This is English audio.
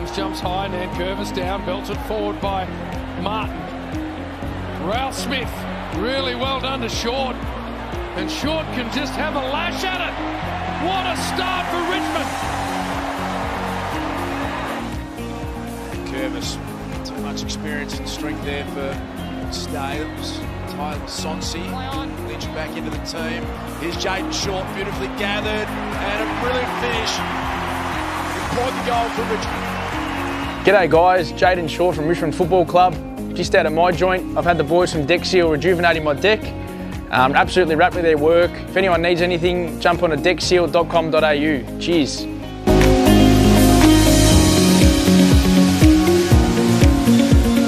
Hawkins jumps high, Nankervis down, belted forward by Martin. Ralph Smith, really well done to Short. And Short can just have a lash at it. What a start for Richmond. Curvis, too much experience and strength there for Stales. Tyler Sonsi, Lynch back into the team. Here's Jayden Short, beautifully gathered, and a brilliant finish. Important goal for Richmond. G'day guys, Jayden Short from Richmond Football Club. Just out of my joint, I've had the boys from DeckSeal rejuvenating my deck. Absolutely wrapped with their work. If anyone needs anything, jump on to DeckSeal.com.au. Cheers.